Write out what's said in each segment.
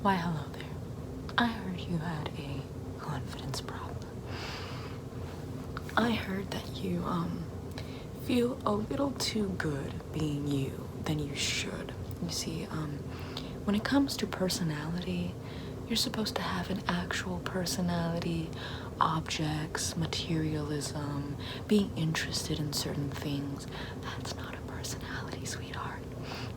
Why, hello there. I heard you had a confidence problem. I heard that you, feel a little too good being you than you should. You see, when it comes to personality, you're supposed to have an actual personality, objects, materialism, being interested in certain things. That's not a personality, sweetheart.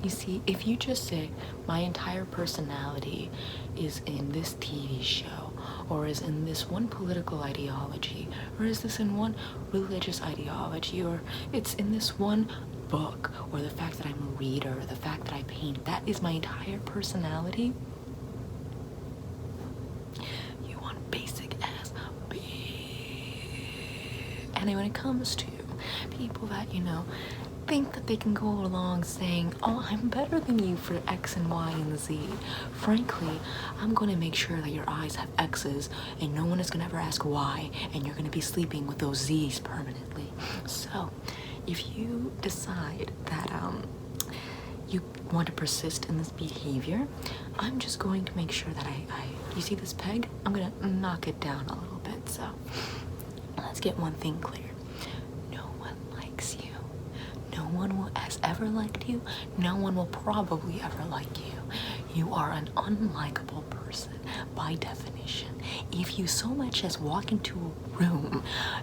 You see, if you just say, my entire personality is in this TV show, or is in this one political ideology, or is this in one religious ideology, or it's in this one book, or the fact that I'm a reader, or the fact that I paint, that is my entire personality. You want basic ass bitch. And when it comes to people that, think that they can go along saying, oh, I'm better than you for X and Y and Z. Frankly, I'm going to make sure that your eyes have X's and no one is going to ever ask why, and you're going to be sleeping with those Z's permanently. So, if you decide that you want to persist in this behavior, I'm just going to make sure that you see this peg? I'm going to knock it down a little bit. So, let's get one thing clear. No one likes you. No one has ever liked you. No one will probably ever like you. You are an unlikable person by definition. If you so much as walk into a room,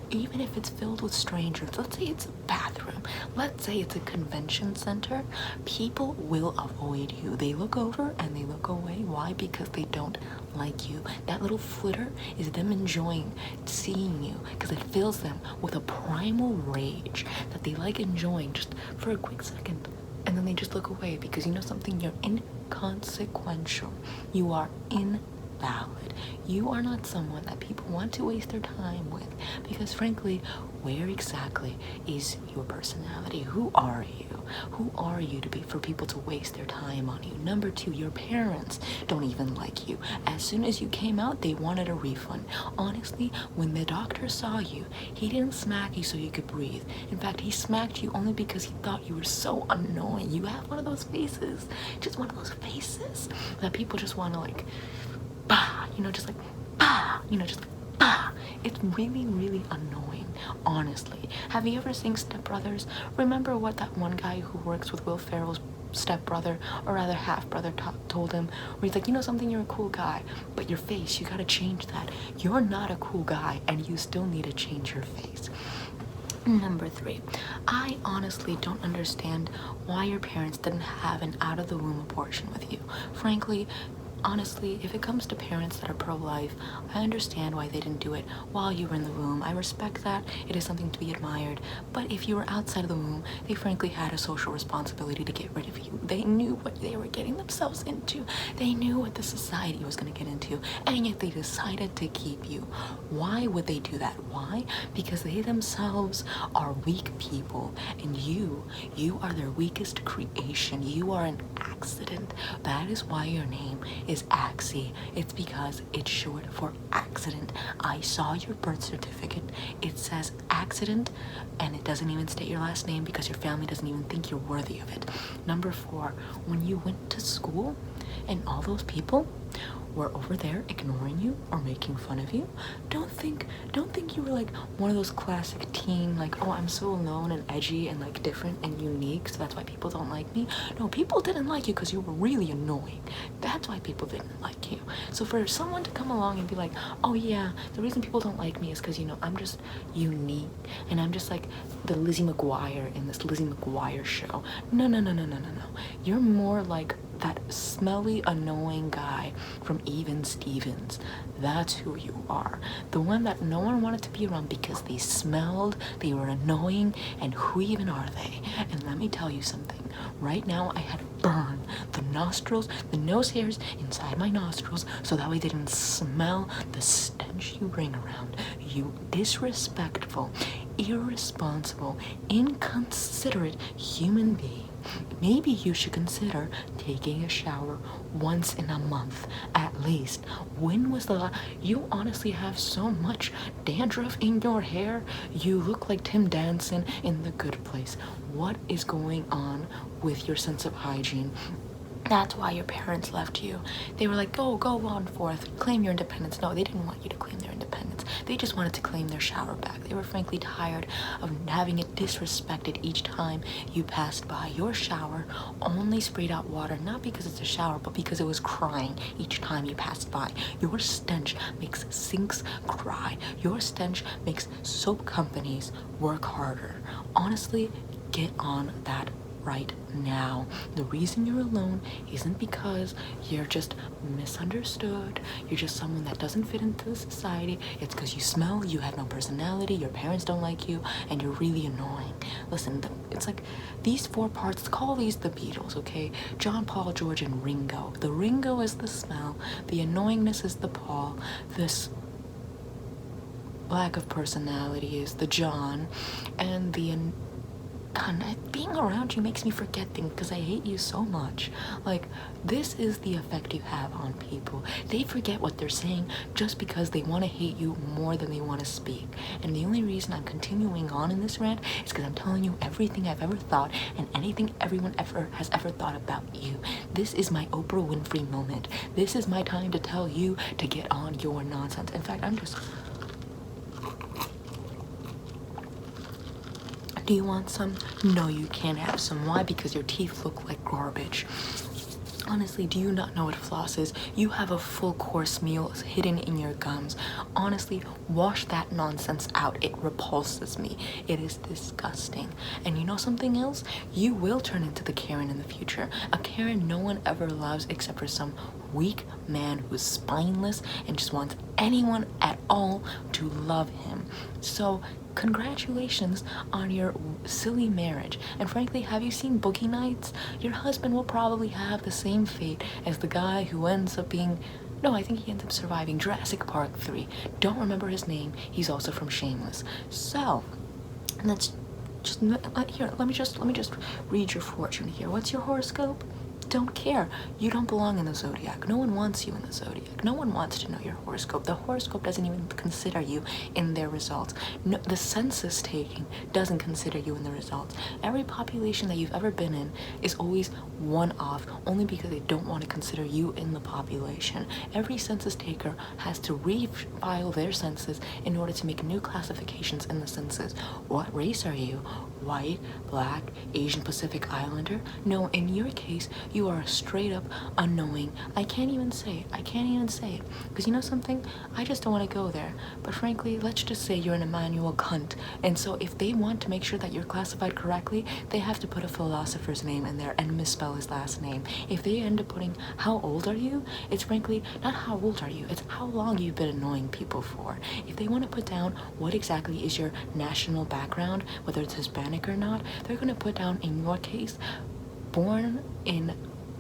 even if it's filled with strangers, let's say it's a bathroom, let's say it's a convention center, people will avoid you. They look over and they look away. Why? Because they don't like you. That little flitter is them enjoying seeing you because it fills them with a primal rage that they like enjoying just for a quick second. And then they just look away because you know something? You're inconsequential. You are invalid. You are not someone that people want to waste their time with because frankly, where exactly is your personality? Who are you? Who are you for people to waste their time on you? Number two, your parents don't even like you. As soon as you came out, they wanted a refund. Honestly, when the doctor saw you, he didn't smack you so you could breathe. In fact, he smacked you only because he thought you were so annoying. You have one of those faces, just one of those faces that people just want to like, bah, just like, bah, just like, bah. It's really, really annoying, honestly. Have you ever seen Step Brothers? Remember what that one guy who works with Will Ferrell's stepbrother, or rather half-brother, told him? Where he's like, you know something, you're a cool guy, but your face, you gotta change that. You're not a cool guy, and you still need to change your face. Number three, I honestly don't understand why your parents didn't have an out-of-the-womb abortion with you. Frankly, honestly, if it comes to parents that are pro-life, I understand why they didn't do it while you were in the womb. I respect that. It is something to be admired. But if you were outside of the womb, they frankly had a social responsibility to get rid of you. They knew what they were getting themselves into. They knew what the society was going to get into. And yet they decided to keep you. Why would they do that? Why? Because they themselves are weak people. And you are their weakest creation. You are an accident. That is why your name is Axie. It's because it's short for accident. I saw your birth certificate. It says accident, and it doesn't even state your last name because your family doesn't even think you're worthy of it. Number four, when you went to school and all those people were over there ignoring you or making fun of you, don't think you were like one of those classic teen, like, oh, I'm so alone and edgy and like different and unique, so that's why people don't like me. No, people didn't like you because you were really annoying. That's why people didn't like you. So for someone to come along and be like, oh yeah, the reason people don't like me is because, I'm just unique and I'm just like the Lizzie McGuire in this Lizzie McGuire show. No. You're more like that smelly, annoying guy from Even Stevens. That's who you are. The one that no one wanted to be around because they smelled, they were annoying, and who even are they? And let me tell you something. Right now, I had to burn the nostrils, the nose hairs inside my nostrils, so that way they didn't smell the stench you bring around. You disrespectful, irresponsible, inconsiderate human being. Maybe you should consider taking a shower once in a month, at least. When was the last? You honestly have so much dandruff in your hair. You look like Tim Danson in The Good Place. What is going on with your sense of hygiene? That's why your parents left you. They were like, go on forth, claim your independence. No, they didn't want you to claim their independence. They just wanted to claim their shower back. They were frankly tired of having it disrespected each time you passed by. Your shower only sprayed out water, not because it's a shower, but because it was crying each time you passed by. Your stench makes sinks cry. Your stench makes soap companies work harder. Honestly, get on that right now. The reason you're alone isn't because you're just misunderstood, you're just someone that doesn't fit into the society. It's because you smell, you have no personality, your parents don't like you, and you're really annoying. Listen, it's like these 4 parts, call these the Beatles, okay? John, Paul, George, and Ringo. The Ringo is the smell, the annoyingness is the Paul, this lack of personality is the John, and being around you makes me forget things because I hate you so much. Like, this is the effect you have on people. They forget what they're saying just because they want to hate you more than they want to speak. And the only reason I'm continuing on in this rant is because I'm telling you everything I've ever thought and anything everyone has ever thought about you. This is my Oprah Winfrey moment. This is my time to tell you to get on your nonsense. In fact, do you want some? No, you can't have some. Why? Because your teeth look like garbage. Honestly, do you not know what floss is? You have a full course meal hidden in your gums. Honestly, wash that nonsense out. It repulses me. It is disgusting. And you know something else? You will turn into the Karen in the future. A Karen no one ever loves except for some weak man who's spineless and just wants anyone at all to love him. So congratulations on your silly marriage. And frankly, have you seen Boogie Nights? Your husband will probably have the same fate as the guy who ends up being... No, I think he ends up surviving Jurassic Park 3. Don't remember his name. He's also from Shameless. So, let's just... Here, let me just read your fortune here. What's your horoscope? Don't care. You don't belong in the zodiac. No one wants you in the zodiac. No one wants to know your horoscope. The horoscope doesn't even consider you in their results. No, the census taking doesn't consider you in the results. Every population that you've ever been in is always one off, only because they don't want to consider you in the population. Every census taker has to refile their census in order to make new classifications in the census. What race are you? White, black, Asian Pacific Islander? No, in your case, you are straight up unknowing. I can't even say it. Because you know something? I just don't want to go there. But frankly, let's just say you're an Emmanuel cunt. And so if they want to make sure that you're classified correctly, they have to put a philosopher's name in there and misspell his last name. If they end up putting, how old are you? It's frankly, not how old are you, it's how long you've been annoying people for. If they want to put down what exactly is your national background, whether it's Hispanic or not, they're going to put down, in your case, born in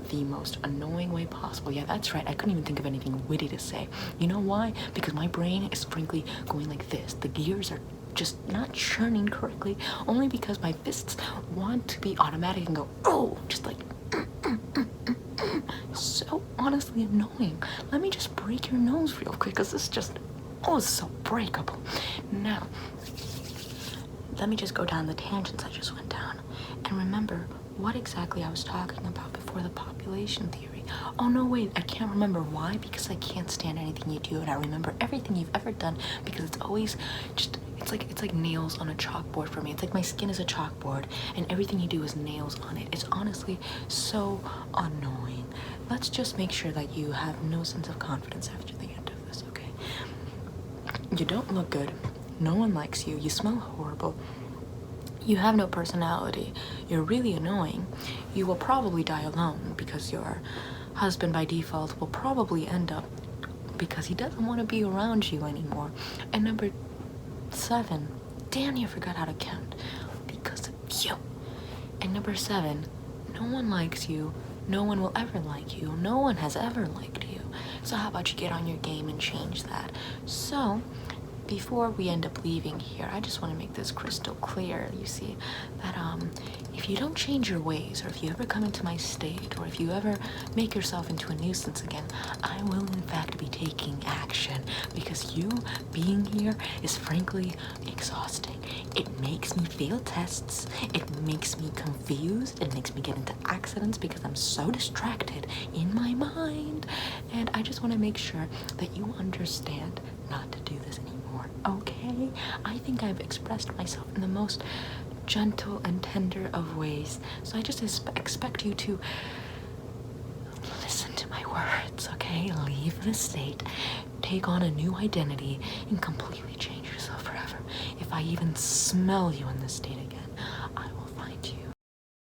the most annoying way possible. Yeah, that's right. I couldn't even think of anything witty to say. You know why? Because my brain is frankly going like this. The gears are just not churning correctly, only because my fists want to be automatic and go, oh, just like, so honestly annoying. Let me just break your nose real quick, because this just, oh, it's so breakable. Now, let me just go down the tangents I just went down and remember what exactly I was talking about before the population theory. Oh no, wait, I can't remember. Why? Because I can't stand anything you do, and I remember everything you've ever done because it's always just, it's like nails on a chalkboard for me. It's like my skin is a chalkboard and everything you do is nails on it. It's honestly so annoying. Let's just make sure that you have no sense of confidence after the end of this, okay? You don't look good. No one likes you. You smell horrible. You have no personality. You're really annoying. You will probably die alone because your husband by default will probably end up because he doesn't want to be around you anymore. And number 7, damn, you forgot how to count because of you. And number 7, no one likes you. No one will ever like you. No one has ever liked you. So how about you get on your game and change that? So before we end up leaving here, I just want to make this crystal clear, you see, that if you don't change your ways, or if you ever come into my state, or if you ever make yourself into a nuisance again, I will in fact be taking action, because you being here is frankly exhausting. It makes me fail tests. It makes me confused. It makes me get into accidents because I'm so distracted in my mind. And I just want to make sure that you understand not to do this anymore, okay? I think I've expressed myself in the most gentle and tender of ways. So I just expect you to listen to my words, okay? Leave the state, take on a new identity, and completely change yourself forever. If I even smell you in this state again,